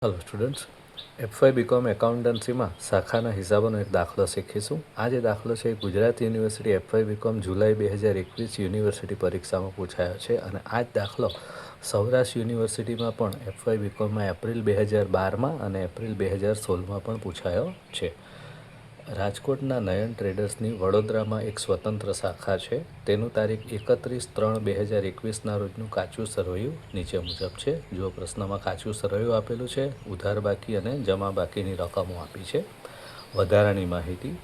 Hello students, F5 BCom એકાઉન્ટન્સીમાં શાખાના હિસાબોનો એક દાખલો શીખીશું। આ જે દાખલો છે એ ગુજરાત યુનિવર્સિટી F5 બીકોમ જુલાઈ 2021 યુનિવર્સિટી પરીક્ષામાં પૂછાયો છે અને આ જ દાખલો સૌરાષ્ટ્ર યુનિવર્સિટીમાં પણ F5 બીકોમમાં એપ્રિલ 2012માં અને એપ્રિલ 2016માં પણ પૂછાયો છે। રાજકોટના નયન ટ્રેડર્સની વડોદરામાં એક સ્વતંત્ર શાખા છે। તેનું તારીખ 31/3/2021ના રોજનું કાચું સરવૈયું નીચે મુજબ છે। જો પ્રશ્નમાં કાચું સરવૈયું આપેલું છે, ઉધાર બાકી અને જમા બાકીની રકમો આપી છે। વધારાની માહિતી: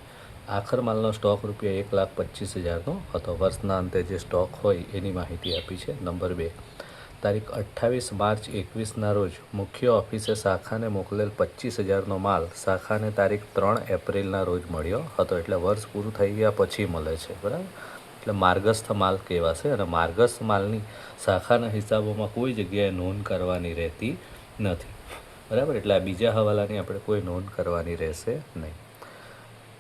આખર માલનો સ્ટોક ₹1,25,000નો હતો। વર્ષના અંતે જે સ્ટોક હોય એની માહિતી આપી છે। નંબર 2, તારીખ 28 માર્ચ 2021ના રોજ મુખ્ય ઓફિસે શાખાને મોકલેલ 25,000નો માલ શાખાને તારીખ 3 એપ્રિલના રોજ મળ્યો હતો। એટલે વર્ષ પૂરું થઈ ગયા પછી મળે છે, બરાબર। એટલે માર્ગસ્થ માલ કહેવાશે અને માર્ગસ્થ માલની શાખાના હિસાબોમાં કોઈ જગ્યાએ નોંધ કરવાની રહેતી નથી, બરાબર। એટલે આ બીજા હવાલાની આપણે કોઈ નોંધ કરવાની રહેશે નહીં।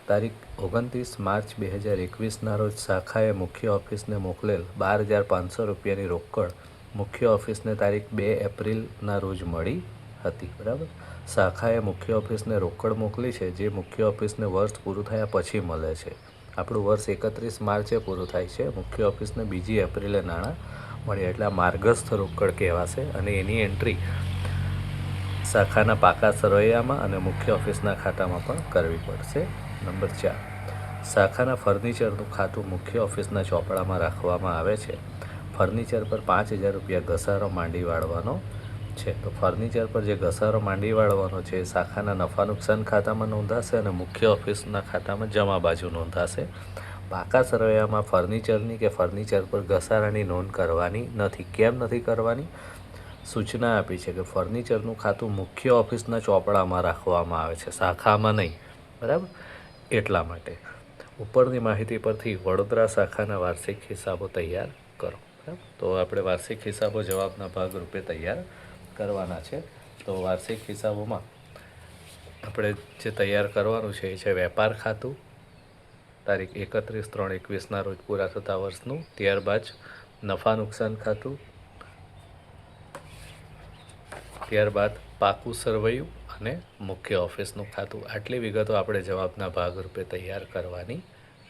તારીખ 29 માર્ચ 2021ના રોજ શાખાએ મુખ્ય ઓફિસને મોકલેલ ₹12,500ની રોકડ મુખ્ય ઓફિસને તારીખ 2 એપ્રિલના રોજ મળી હતી, બરાબર। શાખાએ મુખ્ય ઓફિસને રોકડ મોકલી છે જે મુખ્ય ઓફિસને વર્ષ પૂરું થયા પછી મળે છે। આપણું વર્ષ 31 માર્ચે પૂરું થાય છે, મુખ્ય ઓફિસને 2 એપ્રિલે નાણાં મળ્યા, એટલે આ માર્ગસ્થ રોકડ કહેવાશે અને એની એન્ટ્રી શાખાના પાકા સરવૈયામાં અને મુખ્ય ઓફિસના ખાતામાં પણ કરવી પડશે। નંબર 4, શાખાના ફર્નિચરનું ખાતું મુખ્ય ઓફિસના ચોપડામાં રાખવામાં આવે છે। ફર્નિચર પર ₹5,000 ઘસારો માંડી વાળવાનો છે। તો ફર્નિચર પર જે ઘસારો માંડી વાળવાનો છે એ શાખાના નફા નુકસાન ખાતામાં નોંધાશે અને મુખ્ય ઓફિસના ખાતામાં જમા બાજુ નોંધાશે। પાકા સરવૈયામાં ફર્નિચરની કે ફર્નિચર પર ઘસારાની નોંધ કરવાની નથી। કેમ નથી કરવાની? સૂચના આપી છે કે ફર્નિચરનું ખાતું મુખ્ય ઓફિસના ચોપડામાં રાખવામાં આવે છે, શાખામાં નહીં, બરાબર। એટલા માટે ઉપરની માહિતી પરથી વડોદરા શાખાના વાર્ષિક હિસાબો તૈયાર કરો, બરાબર। તો આપણે વાર્ષિક હિસાબો જવાબના ભાગરૂપે તૈયાર કરવાના છે। તો વાર્ષિક હિસાબોમાં આપણે જે તૈયાર કરવાનું છે એ છે વેપાર ખાતું, તારીખ 31/3/21ના રોજ પૂરા થતા વર્ષનું। ત્યારબાદ નફા નુકસાન ખાતું, ત્યારબાદ પાકું સરવૈયું અને મુખ્ય ઓફિસનું ખાતું। આટલી વિગતો આપણે જવાબના ભાગરૂપે તૈયાર કરવાની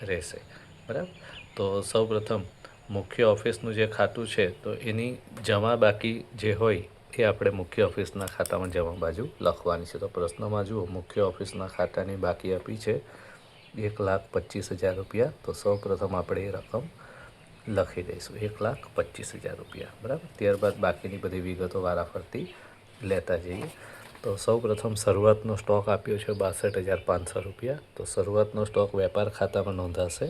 રહેશે, બરાબર। તો સૌપ્રથમ મુખ્ય ઓફિસનું જે ખાતું છે તો એની જમા બાકી જે હોય એ આપણે મુખ્ય ઓફિસના ખાતામાં જમા બાજુ લખવાની છે। તો પ્રશ્નમાં જુઓ, મુખ્ય ઓફિસના ખાતાની બાકી આપી છે ₹1,25,000। તો સૌપ્રથમ આપણે એ રકમ લખી દઈશું, ₹1,25,000, બરાબર। ત્યારબાદ બાકીની બધી વિગતો વારાફરતી લેતા જઈએ। તો સૌપ્રથમ શરૂઆતનો સ્ટોક આપ્યો છે ₹62,500। તો શરૂઆતનો સ્ટોક વેપાર ખાતામાં નોંધાશે।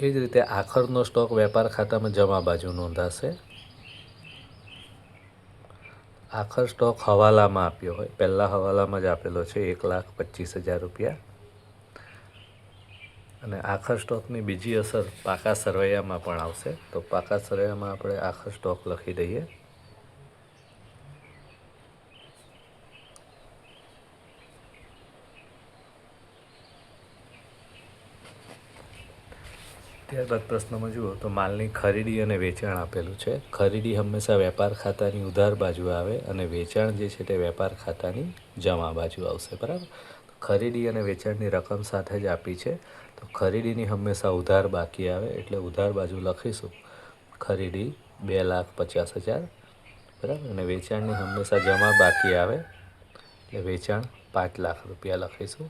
એ જ રીતે આખરનો સ્ટોક વેપાર ખાતામાં જમા બાજુ નોંધાશે। આખર સ્ટોક હવાલામાં આપ્યો હોય, પહેલા હવાલામાં જ આપેલો છે ₹1,25,000 અને આખર સ્ટોકની બીજી અસર પાકા સરવૈયામાં પણ આવશે। તો પાકા સરવૈયામાં આપણે આખર સ્ટોક લખી દઈએ। ત્યારબાદ પ્રશ્નમાં જુઓ તો માલની ખરીદી અને વેચાણ આપેલું છે। ખરીદી હંમેશા વેપાર ખાતાની ઉધાર બાજુ આવે અને વેચાણ જે છે તે વેપાર ખાતાની જમા બાજુ આવશે, બરાબર। ખરીદી અને વેચાણની રકમ સાથે જ આપી છે, તો ખરીદીની હંમેશા ઉધાર બાકી આવે એટલે ઉધાર બાજુ લખીશું ખરીદી ₹2,50,000, બરાબર। અને વેચાણની હંમેશા જમા બાકી આવે એટલે વેચાણ ₹5,00,000 લખીશું।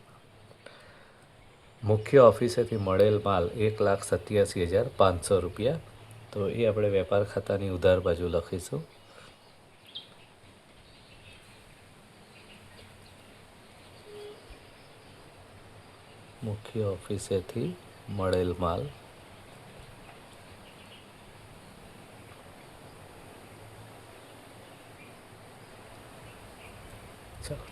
મુખ્ય ઓફિસેથી મળેલ માલ ₹1,87,500, તો એ આપણે વેપાર ખાતાની ઉધાર બાજુ લખીશું। મુખ્ય ઓફિસેથી મળેલ માલ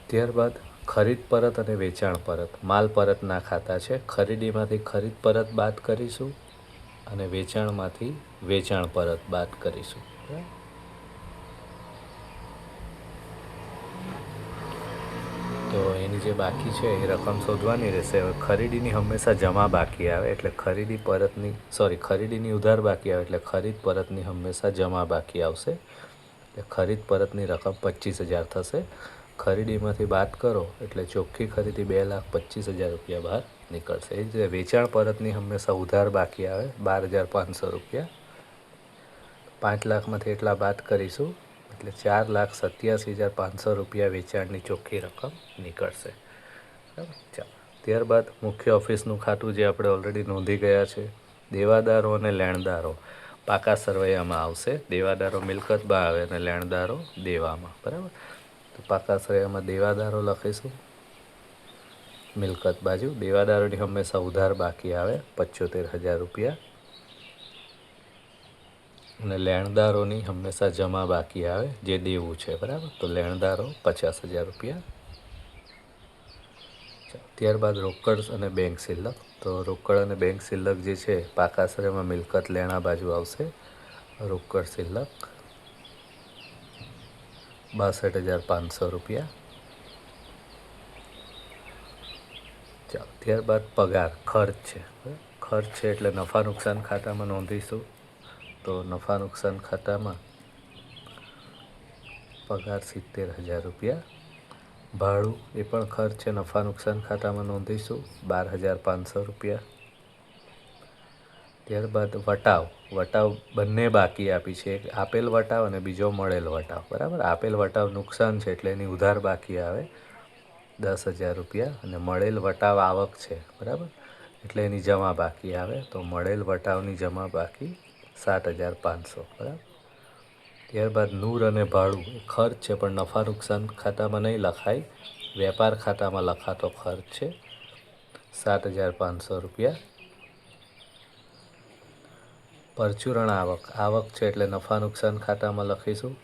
ત્યારબાદ ખરીદ પરત અને વેચાણ પરત, માલ પરતના ખાતા છે। ખરીદીમાંથી ખરીદ પરત બાદ કરીશું અને વેચાણમાંથી વેચાણ પરત બાદ કરીશું, તો તો એની જે બાકી છે એ રકમ શોધવાની રહેશે. હવે ખરીદીની હંમેશા જમા બાકી આવે એટલે ખરીદીની ઉધાર બાકી આવે એટલે ખરીદ પરતની હંમેશા જમા બાકી આવશે. એટલે ખરીદ પરતની રકમ 25,000 થશે. ખરીદીમાંથી બાદ કરો એટલે ચોખ્ખી ખરીદી 2,25,000 રૂપિયા બહાર નીકળશે. એ જ રીતે વેચાણ પરતની હંમેશા ઉધાર બાકી આવે 12,500 રૂપિયા. 5 લાખમાંથી એટલા બાદ કરીશું એટલે 4,87,500 રૂપિયા વેચાણની ચોખ્ખી રકમ નીકળશે. બરાબર. ચાલો, ત્યારબાદ મુખ્ય ઓફિસનું ખાતું જે આપણે ઓલરેડી નોંધી ગયા છે. દેવાદારો અને લેણદારો પાકા સરવૈયામાં આવશે. દેવાદારો મિલકતમાં આવે અને લેણદારો દેવામાં. બરાબર. તો પાકા સરવૈયામાં દેવાદારો લખીશું મિલકત બાજુ. દેવાદારોની હંમેશા ઉધાર બાકી આવે 75,000 રૂપિયા અને લેણદારોની હંમેશા જમા બાકી આવે જે દેવું છે. બરાબર. તો લેણદારો 50,000 રૂપિયા. ત્યારબાદ રોકડ અને બેંક શિલ્લક. તો રોકડ અને બેંક શિલ્લક જે છે પાકા સરવૈયામાં મિલકત લેણા બાજુ આવશે. રોકડ શિલ્લક 62,500 રૂપિયા. ચાલો, ત્યારબાદ પગાર ખર્ચ છે. ખર્ચ છે એટલે નફા નુકસાન ખાતામાં નોંધીશું. તો નફા નુકસાન ખાતામાં પગાર 70,000 રૂપિયા. ભાડું એ પણ ખર્ચ છે, નફા નુકસાન ખાતામાં નોંધીશું 12,500 રૂપિયા. ત્યારબાદ વટાવ બંને બાકી આપી છે. એક આપેલ વટાવ અને બીજો મળેલ વટાવ. બરાબર. આપેલ વટાવ નુકસાન છે એટલે એની ઉધાર બાકી આવે 10,000 રૂપિયા અને મળેલ વટાવ આવક છે. બરાબર. એટલે એની જમા બાકી આવે. તો મળેલ વટાવની જમા બાકી 7,500. બરાબર. ત્યારબાદ નૂર અને ભાડું ખર્ચ છે પણ નફા નુકસાન ખાતામાં નહીં લખાય, વેપાર ખાતામાં લખાતો ખર્ચ છે 7,500 રૂપિયા. પરચુરણ આવક છે એટલે નફા નુકસાન ખાતામાં લખીશું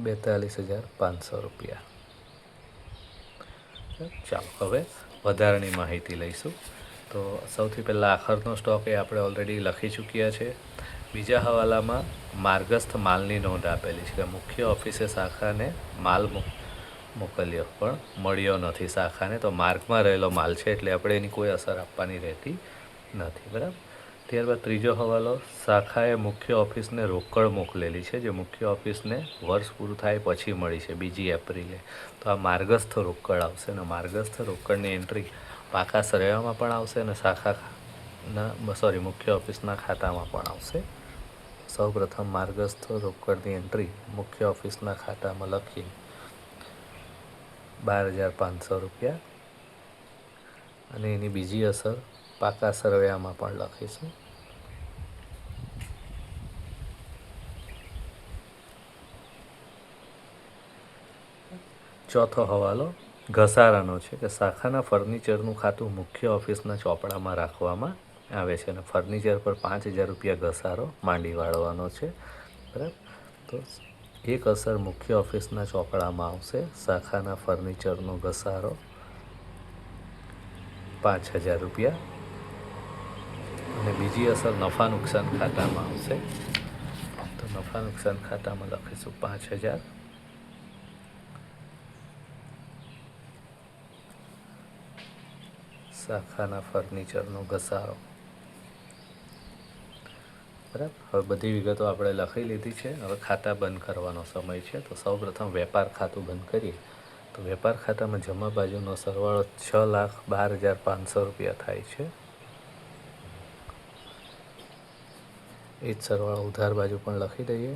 42,500 રૂપિયા. ચાલો, હવે વધારાની માહિતી લઈશું. તો સૌથી પહેલાં આખરનો સ્ટોક એ આપણે ઓલરેડી લખી ચૂક્યા છે. બીજા હવાલામાં માર્ગસ્થ માલની નોંધ આપેલી છે કે મુખ્ય ઓફિસે શાખાને માલ મોકલ્યો પણ મળ્યો નથી શાખાને. તો માર્ગમાં રહેલો માલ છે એટલે આપણે એની કોઈ અસર આપવાની રહેતી નથી. બરાબર. ત્યારબાદ ત્રીજો હવાલો શાખાએ મુખ્ય ઓફિસને રોકડ મોકલેલી છે જે મુખ્ય ઓફિસને વર્ષ પૂરું થાય પછી મળી છે 2 એપ્રિલે. તો આ માર્ગસ્થ રોકડ આવશે અને માર્ગસ્થ રોકડની એન્ટ્રી પાકા સરવૈયામાં પણ આવશે અને મુખ્ય ઓફિસના ખાતામાં પણ આવશે. સૌપ્રથમ માર્ગસ્થ રોકડની એન્ટ્રી મુખ્ય ઓફિસના ખાતામાં લખીએ 12,500 રૂપિયા અને એની બીજી અસર પાકા સરવૈયામાં પણ લખીશું. ચોથો હવાલો ઘસારાનો છે કે શાખાના ફર્નિચરનું ખાતું મુખ્ય ઓફિસના ચોપડામાં રાખવામાં આવે છે અને ફર્નિચર પર 5,000 રૂપિયા ઘસારો માંડી વાળવાનો છે. બરાબર. તો એક અસર મુખ્ય ઓફિસના ચોપડામાં આવશે શાખાના ફર્નિચરનો ઘસારો 5,000 રૂપિયા અને બીજી અસર નફા નુકસાન ખાતામાં આવશે. તો નફા નુકસાન ખાતામાં લખીશું 5,000. શાખાના ફર્નિચરનો ઘસારો. બરાબર. હવે બધી વિગતો આપણે લખી લીધી છે. હવે ખાતા બંધ કરવાનો સમય છે. તો સૌપ્રથમ વેપાર ખાતું બંધ કરીએ. તો વેપાર ખાતામાં જમા બાજુનો સરવાળો 6,12,500 રૂપિયા થાય છે. એ જ સરવાળો ઉધાર બાજુ પણ લખી દઈએ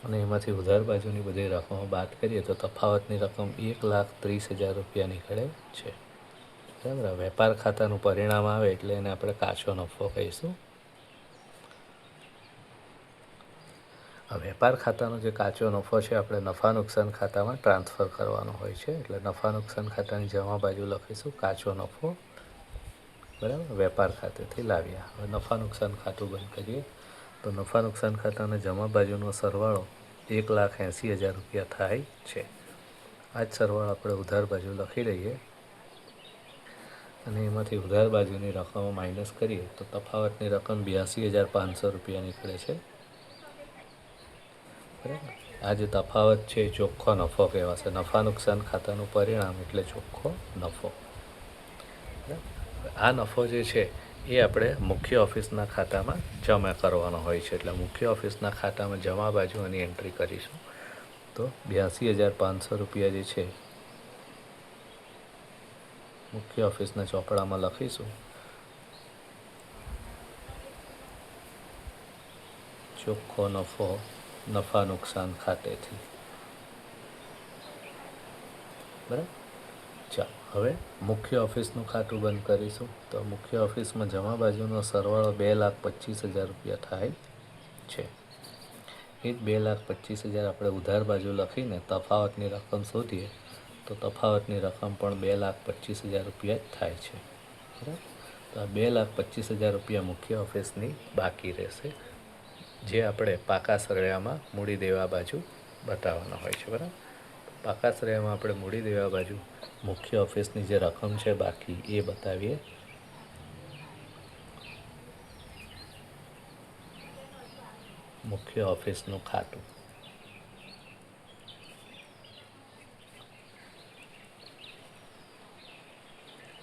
અને એમાંથી ઉધાર બાજુની બધી રકમો બાદ કરીએ તો તફાવતની રકમ 1,30,000 રૂપિયા નીકળે છે. બરાબર. વેપાર ખાતાનું પરિણામ આવે એટલે એને આપણે કાચો નફો કહીશું. આ વેપાર ખાતાનો જે કાચો નફો છે આપણે નફા નુકસાન ખાતામાં ટ્રાન્સફર કરવાનો હોય છે એટલે નફા નુકસાન ખાતાની જમા બાજુ લખીશું કાચો નફો. બરાબર. વેપાર ખાતેથી લાવ્યા. હવે નફા નુકસાન ખાતું બંધ કરીએ તો નફા નુકસાન ખાતાના જમા બાજુનો સરવાળો 1,80,000 રૂપિયા થાય છે. આ જ સરવાળો આપણે ઉધાર બાજુ લખી દઈએ અને એમાંથી ઉધાર બાજુની રકમો માઇનસ કરીએ તો તફાવતની રકમ 82,500 રૂપિયા નીકળે છે. બરાબર. આ જે તફાવત છે એ ચોખ્ખો નફો કહેવાશે. નફા નુકસાન ખાતાનું પરિણામ એટલે ચોખ્ખો નફો. આ નફો જે છે એ આપણે મુખ્ય ઓફિસના ખાતામાં જમા કરવાનો હોય છે. એટલે મુખ્ય ઓફિસના ખાતામાં જમા બાજુ એની એન્ટ્રી કરીશું. તો 82,500 રૂપિયા જે છે મુખ્ય ઓફિસના ચોપડામાં લખીશું. ચોખ્ખો નફો નફા નુકસાન ખાતેથી. બરાબર. ચાલો હવે મુખ્ય ઓફિસનું ખાતું બંધ કરીશું. તો મુખ્ય ઓફિસમાં જમા બાજુનો સરવાળો 2,25,000 રૂપિયા થાય છે. એ જ 2,25,000 આપણે ઉધાર બાજુ લખીને તફાવતની રકમ શોધીએ તો તફાવતની રકમ પણ 2,25,000 રૂપિયા જ થાય છે. બરાબર. તો આ 2,25,000 રૂપિયા મુખ્ય ઓફિસની બાકી રહેશે, જે આપણે પાકા સરળિયામાં મૂડી દેવા બાજુ બતાવવાનો હોય છે. બરાબર. પાકા શ્રેયમાં આપણે મૂડી દેવા બાજુ મુખ્ય ઓફિસની જે રકમ છે બાકી એ બતાવીએ. મુખ્ય ઓફિસનું ખાતું.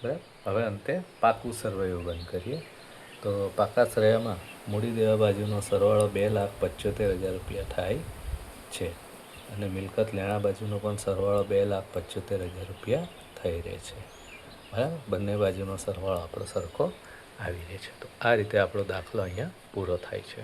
બરાબર. હવે અંતે પાકું સરવૈયું બંધ કરીએ. તો પાકા શ્રેયમાં મૂડી દેવા બાજુનો સરવાળો 2,75,000 રૂપિયા થાય છે અને મિલકત લેણા બાજુનો પણ સરવાળો 2,75,000 રૂપિયા થઈ રહે છે. બરાબર. બંને બાજુનો સરવાળો આપણો સરખો આવી રહે છે. તો આ રીતે આપણો દાખલો અહીંયા પૂરો થાય છે.